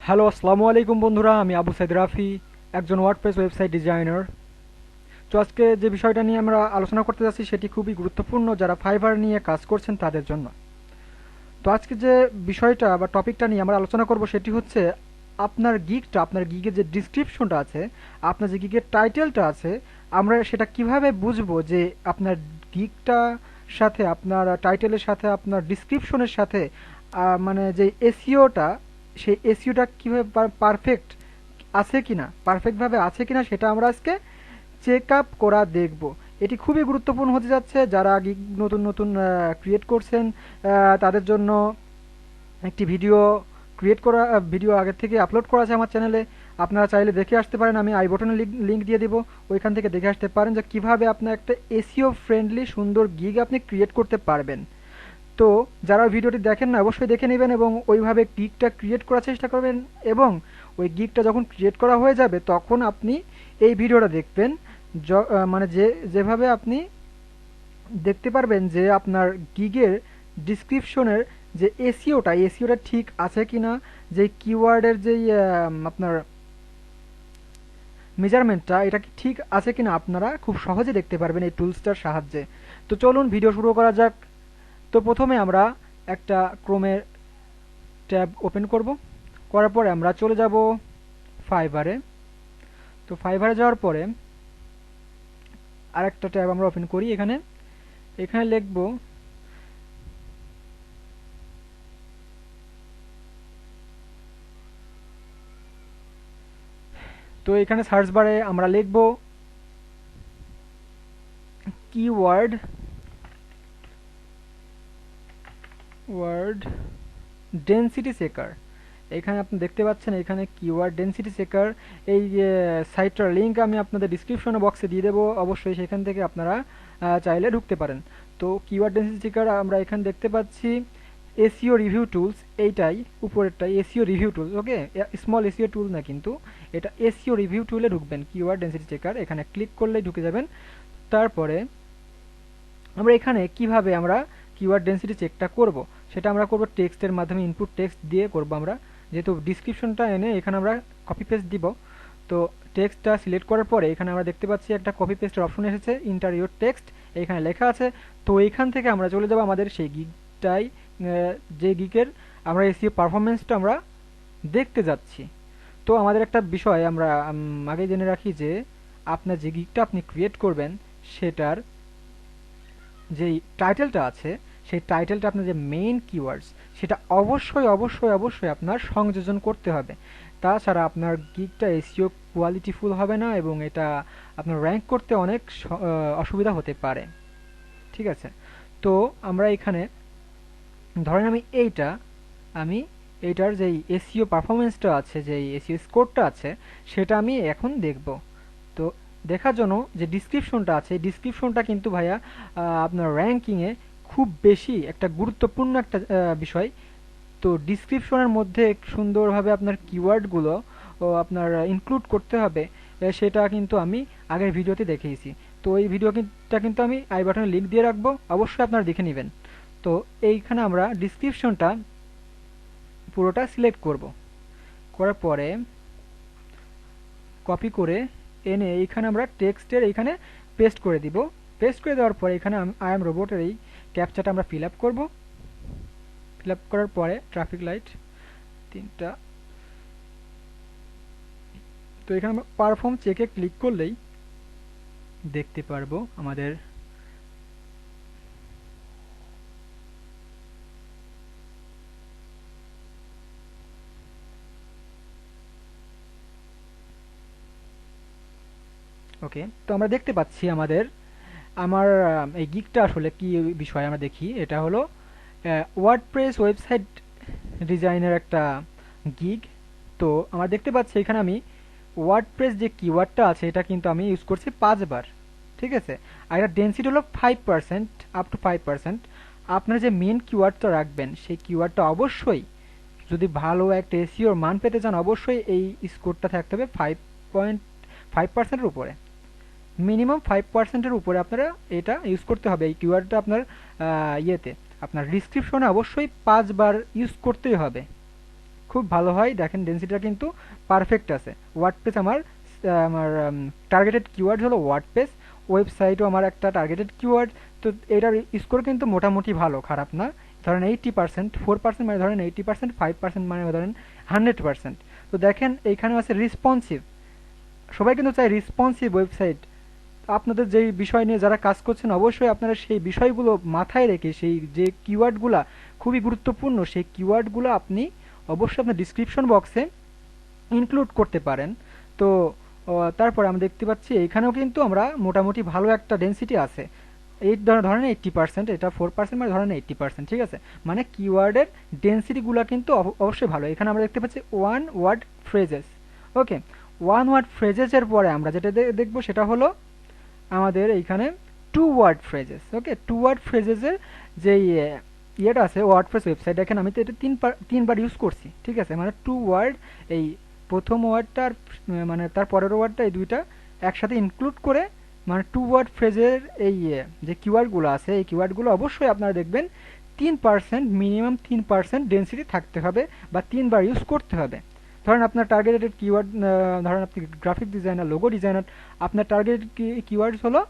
Hello, আসসালামু আলাইকুম বন্ধুরা। আমি আবু সাইদ রাফি, একজন ওয়ার্ডপ্রেস ওয়েবসাইট ডিজাইনার। তো আজকে যে বিষয়টা নিয়ে আমরা আলোচনা করতে যাচ্ছি সেটি খুবই গুরুত্বপূর্ণ যারা ফাইবার নিয়ে কাজ করছেন তাদের জন্য। তো আজকে যে বিষয়টা বা টপিকটা নিয়ে আমরা আলোচনা করব সেটি হচ্ছে আপনার গিগের যে ডিসক্রিপশনটা আছে, আপনার যে গিগের টাইটেলটা আছে, আমরা সেটা কিভাবে বুঝবো যে আপনার গিগটা সাথে আপনার টাইটেলের সাথে আপনার ডিসক্রিপশনের সাথে মানে যে এসইওটা, সেই এসইওটা কিভাবে পারফেক্ট আছে কিনা, পারফেক্টভাবে আছে কিনা সেটা আমরা আজকে চেক আপ করা দেখব। এটি খুবই গুরুত্বপূর্ণ হতে যাচ্ছে যারা গিগ নতুন নতুন ক্রিয়েট করছেন, তাদের জন্য একটি ভিডিও আগের থেকে আপলোড করা আছে আমার চ্যানেলে। আপনারা চাইলে দেখে আসতে পারেন, আমি আই বটনে লিঙ্ক দিয়ে দিব, ওইখান থেকে দেখে আসতে পারেন যে কিভাবে আপনার একটা এসইও ফ্রেন্ডলি সুন্দর গিগ আপনি ক্রিয়েট করতে পারবেন। তো যারা ভিডিওটি দেখেন না অবশ্যই দেখে নেবেন এবং ওইভাবে গিগটা ক্রিয়েট করার চেষ্টা করবেন, এবং ওই গিগটা যখন ক্রিয়েট করা হয়ে যাবে তখন আপনি এই ভিডিওটা দেখবেন। মানে যেভাবে আপনি দেখতে পারবেন যে আপনার গিগের ডিসক্রিপশনের যে এসইওটা ঠিক আছে কিনা, যে কিওয়ার্ডের যেই আপনার মেজারমেন্টটা এটা কি ঠিক আছে কিনা আপনারা খুব সহজে দেখতে পারবেন এই টুলসটার সাহায্যে। তো চলুন ভিডিও শুরু করা যাক। তো প্রথমে আমরা একটা ক্রোমের ট্যাব ওপেন করব, করার পরে আমরা চলে যাব ফাইবারে। তো ফাইবারে যাওয়ার পরে আরেকটা ট্যাব আমরা ওপেন করি। এখানে এখানে লিখব তো এখানে সার্চ বারে আমরা লিখব কিওয়ার্ড ওয়ার্ড ডেনসিটি চেকার। এখানে আপনি দেখতে পাচ্ছেন এখানে কিওয়ার্ড ডেনসিটি চেকার। এই সাইটটার লিঙ্ক আমি আপনাদের ডিসক্রিপশন বক্সে দিয়ে দেবো, অবশ্যই সেখান থেকে আপনারা চাইলে ঢুকতে পারেন। তো কিওয়ার্ড ডেনসিটি চেকার আমরা এখানে দেখতে পাচ্ছি এসইও রিভিউ টুলস, এইটাই উপরেরটাই এসইও রিভিউ টুলস। ওকে, স্মল এসইও টুল না কিন্তু, এটা এসইও রিভিউ টুলে ঢুকবেন। কিওয়ার্ড ডেনসিটি চেকার এখানে ক্লিক করলেই ঢুকে যাবেন। তারপরে আমরা এখানে কিভাবে আমরা কিওয়ার্ড ডেনসিটি চেকটা করব সেটা আমরা করব টেক্সটের মাধ্যমে, ইনপুট টেক্সট দিয়ে করব আমরা। যেহেতু ডিসক্রিপশনটা এনে এখানে আমরা কপি পেস্ট দিব, তো টেক্সটটা সিলেক্ট করার পরে এখানে আমরা দেখতে পাচ্ছি একটা কপি পেস্টের অপশন এসেছে, ইন্টার ইউর টেক্সট এখানে লেখা আছে। তো এইখান থেকে আমরা চলে যাব আমাদের সেই গিগটাই, যে গিগের আমরা এসইও পারফরমেন্সটা আমরা দেখতে যাচ্ছি। তো আমাদের একটা বিষয় আমরা আগে জেনে রাখি যে আপনার যে গিগটা আপনি ক্রিয়েট করবেন সেটার যেই টাইটেলটা আছে, সেই টাইটেলটা আপনার যে মেইন কিওয়ার্ডস সেটা অবশ্যই অবশ্যই অবশ্যই আপনার সংযোজন করতে হবে। তাছাড়া আপনার গিগটা এসইও কোয়ালিটিফুল হবে না এবং এটা আপনার র্যাঙ্ক করতে অনেক অসুবিধা হতে পারে। ঠিক আছে, তো আমরা এখানে ধরেন আমি এইটার যেই এসইও পারফরমেন্সটা আছে, যেই এসইও স্কোরটা আছে সেটা আমি এখন দেখব। তো দেখার জন্য যে ডিসক্রিপশনটা আছে, ডিসক্রিপশনটা কিন্তু ভাইয়া আপনার র্যাঙ্কিংয়ে খুব বেশি একটা গুরুত্বপূর্ণ একটা বিষয়। তো ডিসক্রিপশনের মধ্যে সুন্দরভাবে আপনার কিওয়ার্ডগুলো আপনার ইনক্লুড করতে হবে, সেটা কিন্তু আমি আগের ভিডিওতে দেখিয়েছি। তো এই ভিডিওটা কিন্তু আমি আই বাটনে লিঙ্ক দিয়ে রাখবো, অবশ্যই আপনারা দেখে নেবেন। তো এইখানে আমরা ডিসক্রিপশনটা পুরোটা সিলেক্ট করব, করার পরে কপি করে এনে এইখানে আমরা টেক্সটের এইখানে পেস্ট করে দিব। পেস্ট করে দেওয়ার পরে এখানে আই এম রোবটের এই ক্যাপচাটা আমরা ফিল আপ করবো। ফিল আপ করার পরে ট্রাফিক লাইট তিনটা, তো এখানে আমরা পারফর্ম চেকে ক্লিক করলেই দেখতে পারবো আমাদের ওকে। তো আমরা দেখতে পাচ্ছি আমার এই গিগটা আসলে কি বিষয় আমরা দেখি। এটা হলো ওয়ার্ডপ্রেস ওয়েবসাইট ডিজাইনের একটা গিগ। তো আমরা দেখতে পাচ্ছি এখানে আমি ওয়ার্ডপ্রেস যে কিওয়ার্ডটা আছে এটা কিন্তু আমি ইউজ করছি 5 বার। ঠিক আছে, আর এটা ডেন্সিটি হলো 5%, আপ টু 5%। আপনারা যে মেন কিওয়ার্ডটা রাখবেন সেই কিওয়ার্ডটা অবশ্যই, যদি ভালো একটা এসইওর মান পেতে চান, অবশ্যই এই স্কোরটা থাকতে হবে 5.5%-এর উপরে। মিনিমাম 5%-এর উপরে আপনারা এটা ইউজ করতে হবে। এই কিওয়ার্ডটা আপনার ইয়েতে আপনার ডিসক্রিপশনে অবশ্যই 5 বার ইউজ করতেই হবে। খুব ভালো হয়। দেখেন ডেনসিটিটা কিন্তু পারফেক্ট আছে। ওয়ার্ডপ্রেস আমার টার্গেটেড কিওয়ার্ড হলো ওয়ার্ডপ্রেস, ওয়েবসাইটও আমার একটা টার্গেটেড কিওয়ার্ড। তো এটার স্কোর কিন্তু মোটামুটি ভালো, খারাপ না। ধরেন 80%, 4% মানে ধরেন 80%, 5% মানে ধরেন 100%। তো দেখেন এইখানে আছে রেসপন্সিভ, সবাই কিন্তু চায় রেসপন্সিভ ওয়েবসাইট। আপনাদের যেই বিষয় নিয়ে যারা কাজ করছেন অবশ্যই আপনারা সেই বিষয়গুলো মাথায় রেখে সেই যে কিওয়ার্ডগুলা খুবই গুরুত্বপূর্ণ সেই কিওয়ার্ডগুলো আপনি অবশ্যই আপনার ডিসক্রিপশন বক্সে ইনক্লুড করতে পারেন। তো তারপরে আমরা দেখতে পাচ্ছি এইখানেও কিন্তু আমরা মোটামুটি ভালো একটা ডেন্সিটি আছে। এই ধরেন 80%, এটা 4% মানে ধরেন 80%, ঠিক আছে। মানে কিওয়ার্ডের ডেন্সিটিগুলো কিন্তু অবশ্যই ভালো। এখানে আমরা দেখতে পাচ্ছি ওয়ান ওয়ার্ড ফ্রেজেস। ওকে, ওয়ান ওয়ার্ড ফ্রেজেসের পরে আমরা যেটা দেখবো সেটা হলো আমাদের এইখানে টু ওয়ার্ড ফ্রেজেস। ওকে, টু ওয়ার্ড ফ্রেজেসের যে ইয়েটা আছে ওয়ার্ডপ্রেস ওয়েবসাইট, দেখেন আমি তো এটা তিনবার ইউজ করছি, ঠিক আছে। মানে টু ওয়ার্ড, এই প্রথম ওয়ার্ডটা আর মানে তার পরের ওয়ার্ডটা, এই দুইটা একসাথে ইনক্লুড করে মানে টু ওয়ার্ড ফ্রেজের এই যে কিওয়ার্ডগুলো আছে এই কিওয়ার্ডগুলো অবশ্যই আপনারা দেখবেন 3%, মিনিমাম 3% ডেন্সিটি থাকতে হবে বা 3বার ইউজ করতে হবে। ধরেন আপনার টার্গেটেড কিওয়ার্ড, ধরেন আপনি গ্রাফিক ডিজাইনার, লোগো ডিজাইনার, আপনার টার্গেটেড কিওয়ার্ডস হলো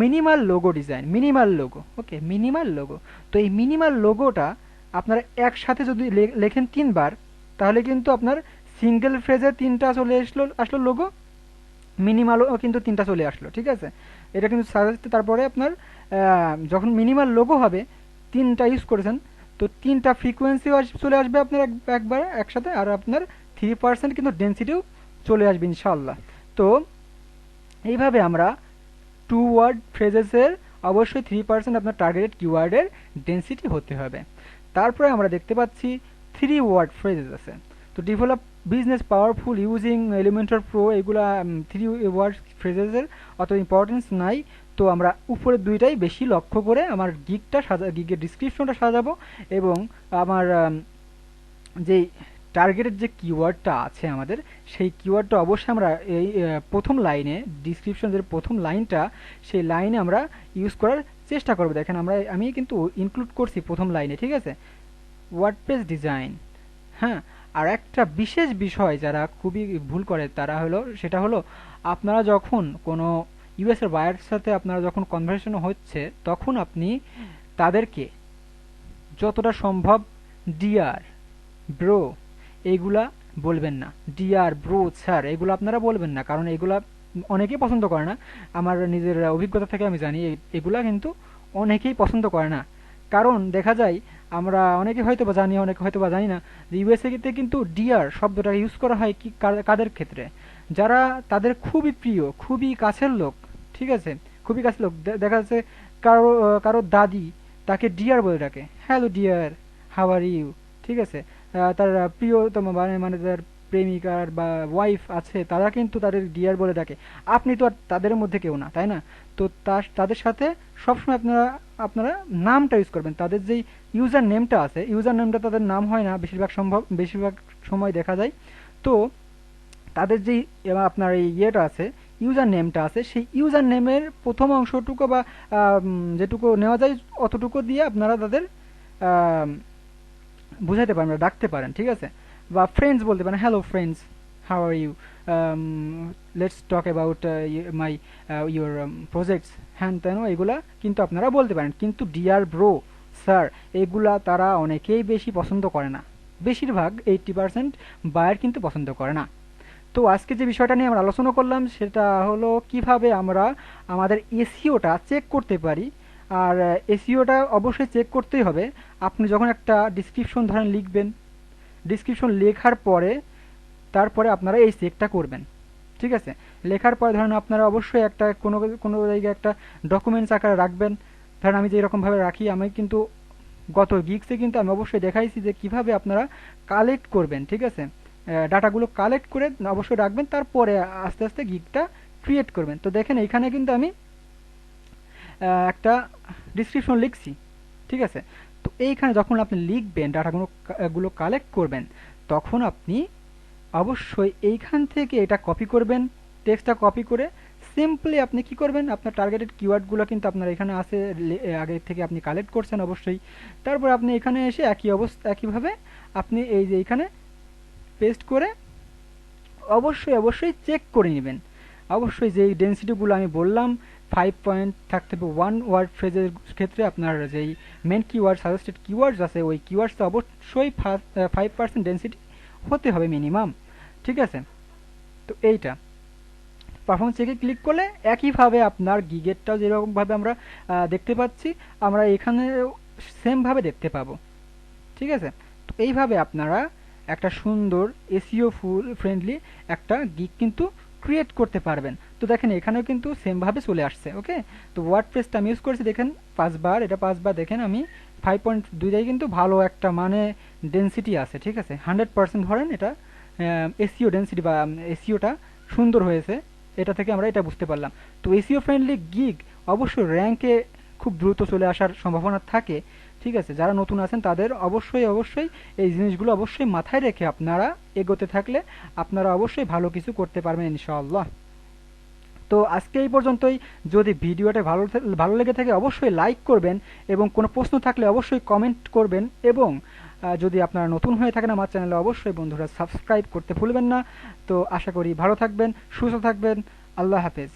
minimal logo design, minimal logo. Okay, minimal logo. তো এই মিনিমাল লোগোটা আপনারা একসাথে যদি লেখেন 3বার, তাহলে কিন্তু আপনার সিঙ্গেল ফ্রেজে 3টা চলে আসলো লোগো, মিনিমালও কিন্তু 3টা চলে আসলো, ঠিক আছে। এটা কিন্তু সাজেস্ট, তারপরে আপনার যখন মিনিমাল লোগো হবে 3টা ইউজ করেছেন, তো 3টা ফ্রিকোয়েন্সিও চলে আসবে আপনার একবার একসাথে, আর আপনার 3% কিন্তু ডেন্সিটিও চলে আসবে ইনশাল্লাহ। তো এইভাবে আমরা টু ওয়ার্ড ফ্রেজেসের অবশ্যই 3% আপনার টার্গেটেড কিওয়ার্ডের ডেন্সিটি হতে হবে। তারপরে আমরা দেখতে পাচ্ছি থ্রি ওয়ার্ড ফ্রেজেস আছে। তো develop business powerful using Elementor pro, এগুলা থ্রি ওয়ার্ড ফ্রেজেসের অত ইম্পর্টেন্স নাই। তো আমরা উপরের দুইটাই বেশি লক্ষ্য করে আমার গিগের ডিসক্রিপশনটা সাজাবো, এবং আমার যেই টার্গেটেড যে কিওয়ার্ডটা আছে আমাদের, সেই কিওয়ার্ডটা অবশ্যই আমরা এই প্রথম লাইনে, ডিসক্রিপশনের প্রথম লাইনটা, সেই লাইনে আমরা ইউজ করার চেষ্টা করবো। দেখেন আমি কিন্তু ইনক্লুড করছি প্রথম লাইনে, ঠিক আছে, ওয়ার্ডপ্রেস ডিজাইন। হ্যাঁ, আর একটা বিশেষ বিষয় যারা খুবই ভুল করে সেটা হলো আপনারা যখন কোনো ইউএস এর বায়ারের সাথে আপনারা যখন কনভারসেশন হচ্ছে, তখন আপনি তাদেরকে যতটা সম্ভব ডিয়ার, ব্রো এইগুলা বলবেন না। ডিয়ার, ব্রো, স্যার এগুলো আপনারা বলবেন না, কারণ এগুলা অনেকেই পছন্দ করে না। আমার নিজের অভিজ্ঞতা থেকে আমি জানি এগুলা কিন্তু অনেকেই পছন্দ করে না। কারণ দেখা যায় আমরা অনেকে হয়তো বা জানি, অনেকে হয়তো বা জানি না যে ইউএসএ তে কিন্তু ডিয়ার শব্দটা ইউজ করা হয় কি কাদের ক্ষেত্রে, যারা তাদের খুবই প্রিয়, খুবই কাছের লোক, ঠিক আছে, খুবই কাছের লোক। দেখা যাচ্ছে কারো দাদি তাকে ডিয়ার বলে ডাকে, hello dear, how are you, ঠিক আছে। তার প্রিয়তম মানে তার প্রেমিকার বা ওয়াইফ আছে, তারা কিন্তু তাদের ডিয়ার বলে ডাকে। আপনি তো আর তাদের মধ্যে কেউ না, তাই না? তো তাদের সাথে সবসময় আপনারা আপনারা নামটা ইউজ করবেন। তাদের যেই ইউজার নেমটা আছে, ইউজার নেমটা তাদের নাম হয় না বেশিরভাগ সময় দেখা যায়। তো তাদের যেই আপনার এই ইয়েটা আছে, ইউজার নেমটা আছে, সেই ইউজার নেমের প্রথম অংশটুকু বা যেটুকু নেওয়া যায় অতটুকু দিয়ে আপনারা তাদের বুঝাইতে পারেন, ডাকতে পারেন, ঠিক আছে। বা ফ্রেন্ডস বলতে পারেন, hello friends, how are you, let's talk about my your projects, হ্যান তেন, এগুলা কিন্তু আপনারা বলতে পারেন। কিন্তু ডিয়ার, ব্রো, স্যার এগুলা তারা অনেকেই বেশি পছন্দ করে না। বেশিরভাগ 80% বায়ার কিন্তু পছন্দ করে না। তো আজকে যে বিষয়টা নিয়ে আমরা আলোচনা করলাম সেটা হলো কিভাবে আমরা আমাদের এসইওটা চেক করতে পারি। আর এসইওটা অবশ্যই চেক করতেই হবে। আপনি যখন একটা ডিসক্রিপশন ধরেন লিখবেন, ডিসক্রিপশন লেখার পরে তারপরে আপনারা এই চেকটা করবেন, ঠিক আছে। লেখার পরে ধরেন আপনারা অবশ্যই একটা কোনো কোনো জায়গায় একটা ডকুমেন্টস আকারে রাখবেন। ধরেন আমি যে এরকমভাবে রাখি, আমি কিন্তু গত গিগসে কিন্তু আমি অবশ্যই দেখাইছি যে কিভাবে আপনারা কালেক্ট করবেন, ঠিক আছে। ডাটাগুলো কালেক্ট করে অবশ্যই রাখবেন, তারপরে আস্তে আস্তে গিগটা ক্রিয়েট করবেন। তো দেখেন এইখানে কিন্তু আমি একটা ডিসক্রিপশন লিখছি, ঠিক আছে। তো এইখানে যখন আপনি লিখবেন, ডাটাগুলো কালেক্ট করবেন, তখন আপনি অবশ্যই এইখান থেকে এটা কপি করবেন, টেক্সটটা কপি করে সিম্পলি আপনি কি করবেন, আপনার টার্গেটেড কিওয়ার্ডগুলো কিন্তু আপনার এখানে আছে, আগে থেকে আপনি কালেক্ট করছেন অবশ্যই। তারপর আপনি এখানে এসে একইভাবে আপনি এই যে এখানে পেস্ট করে অবশ্যই চেক করে নেবেন। অবশ্যই যেই ডেন্সিটিগুলো আমি বললাম 5 পয়েন্ট থাকতে হবে ওয়ান ওয়ার্ড ফ্রেজের ক্ষেত্রে, আপনার যেই মেন কিওয়ার্ড সাজেস্টেড কিওয়ার্ডস আছে ওই কিওয়ার্ডসটা অবশ্যই 5% ডেন্সিটি হতে হবে মিনিমাম, ঠিক আছে? তো এইটা পারফরমেন্স চেকে ক্লিক করলে একইভাবে আপনার গিগেরটাও যেরকমভাবে আমরা দেখতে পাচ্ছি, আমরা এখানে সেমভাবে দেখতে পাবো, ঠিক আছে? তো এইভাবে আপনারা একটা সুন্দর এসইও ফুল ফ্রেন্ডলি একটা গিগ কিন্তু ক্রিয়েট করতে পারবেন। তো দেখেন এখানেও কিন্তু সেমভাবে চলে আসছে। ওকে, তো ওয়ার্ডপ্রেসটা আমি ইউজ করেছি, দেখেন 5 বার, এটা 5 বার, দেখেন আমি 5.2টাই কিন্তু ভালো একটা মানে ডেন্সিটি আছে, ঠিক আছে? 100% ধরেন এটা এসইও ডেন্সিটি বা এসইওটা সুন্দর হয়েছে, এটা থেকে আমরা এটা বুঝতে পারলাম। তো এসইও ফ্রেন্ডলি গিগ অবশ্যই র্যাঙ্কে খুব দ্রুত চলে আসার সম্ভাবনা থাকে, ঠিক আছে? যারা নতুন আছেন তাদের অবশ্যই এই জিনিসগুলো অবশ্যই মাথায় রেখে আপনারা এগোতে থাকলে আপনারা অবশ্যই ভালো কিছু করতে পারবেন ইনশাআল্লাহ। তো আজকে এই পর্যন্তই। যদি ভিডিওটা ভালো লেগে থাকে অবশ্যই লাইক করবেন, এবং কোনো প্রশ্ন থাকলে অবশ্যই কমেন্ট করবেন, এবং যদি আপনারা নতুন হয়ে থাকেন আমার চ্যানেলে অবশ্যই বন্ধুরা সাবস্ক্রাইব করতে ভুলবেন না। তো আশা করি ভালো থাকবেন, সুস্থ থাকবেন। আল্লাহ হাফেজ।